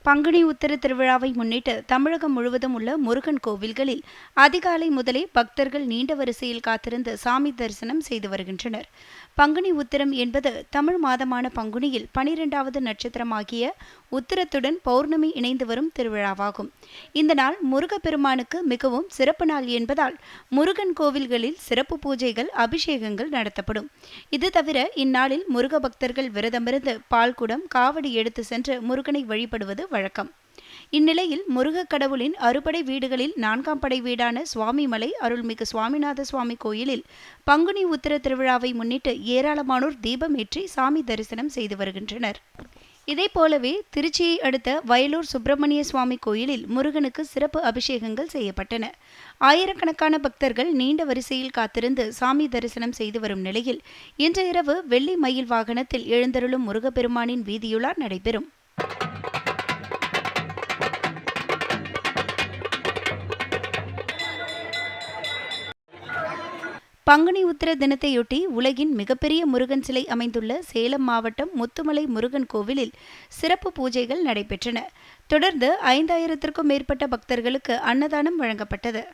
பங்குனி உத்திர திருவிழாவை முன்னிட்டு தமிழகம் முழுவதும் உள்ள முருகன் கோவில்களில் அதிகாலை முதலே பக்தர்கள் நீண்ட வரிசையில் காத்திருந்து சாமி தரிசனம் செய்து வருகின்றனர். பங்குனி உத்திரம் என்பது தமிழ் மாதமான பங்குனியில் 12வது நட்சத்திரமாகிய உத்திரத்துடன் பௌர்ணமி இணைந்து வரும் திருவிழாவாகும். இந்த நாள் முருகப்பெருமானுக்கு மிகவும் சிறப்பு நாள் என்பதால் முருகன் கோவில்களில் சிறப்பு பூஜைகள், அபிஷேகங்கள் நடத்தப்படும். இது தவிர இந்நாளில் முருக பக்தர்கள் விரதமிருந்து பால்குடம், காவடி எடுத்து சென்று முருகனை வழிபடுவது வழக்கம். இந்நிலையில் முருகக் கடவுளின் அறுபடை வீடுகளில் 4ஆம் படை வீடான சுவாமிமலை அருள்மிகு சுவாமிநாத சுவாமி கோயிலில் பங்குனி உத்திர திருவிழாவை முன்னிட்டு ஏராளமானோர் தீபமேற்றி சாமி தரிசனம் செய்து வருகின்றனர். இதேபோலவே திருச்சியை அடுத்த வயலூர் சுப்பிரமணிய சுவாமி கோயிலில் முருகனுக்கு சிறப்பு அபிஷேகங்கள் செய்யப்பட்டன. ஆயிரக்கணக்கான பக்தர்கள் நீண்ட வரிசையில் காத்திருந்து சாமி தரிசனம் செய்து வரும் நிலையில் இன்று இரவு வெள்ளி மயில் வாகனத்தில் எழுந்தருளும் முருகப்பெருமானின் வீதியுலா நடைபெறும். பங்குனி உத்திர தினத்தையொட்டி உலகின் மிகப்பெரிய முருகன் சிலை அமைந்துள்ள சேலம் மாவட்டம் முத்துமலை முருகன் கோவிலில் சிறப்பு பூஜைகள் நடைபெற்றன. தொடர்ந்து 5000த்திற்கும் மேற்பட்ட பக்தர்களுக்கு அன்னதானம் வழங்கப்பட்டது.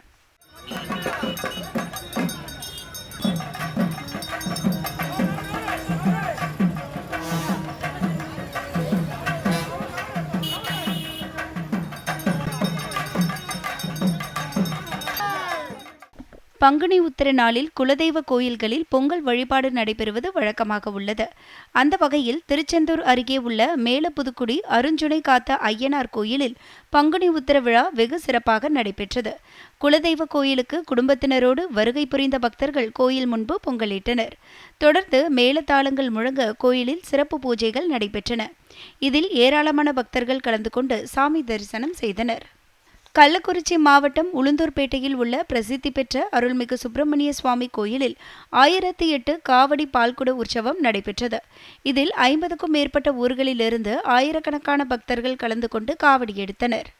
பங்குனி உத்திர நாளில் குலதெய்வ கோயில்களில் பொங்கல் வழிபாடு நடைபெறுவது வழக்கமாக உள்ளது. அந்த வகையில் திருச்செந்தூர் அருகே உள்ள மேலப்புதுக்குடி அருஞ்சுனை காத்த ஐயனார் கோயிலில் பங்குனி உத்திர விழா வெகு சிறப்பாக நடைபெற்றது. குலதெய்வ கோயிலுக்கு குடும்பத்தினரோடு வருகை புரிந்த பக்தர்கள் கோயில் முன்பு பொங்கலிட்டனர். தொடர்ந்து மேளதாளங்கள் முழங்க கோயிலில் சிறப்பு பூஜைகள் நடைபெற்றன. இதில் ஏராளமான பக்தர்கள் கலந்து கொண்டு சாமி தரிசனம் செய்தனர். கள்ளக்குறிச்சி மாவட்டம் உளுந்தூர்பேட்டையில் உள்ள பிரசித்தி பெற்ற அருள்மிகு சுப்பிரமணிய சுவாமி கோயிலில் 1008 காவடி பால்குட உற்சவம் நடைபெற்றது. இதில் 50க்கும் மேற்பட்ட ஊர்களிலிருந்து ஆயிரக்கணக்கான பக்தர்கள் கலந்து கொண்டு காவடி எடுத்தனர்.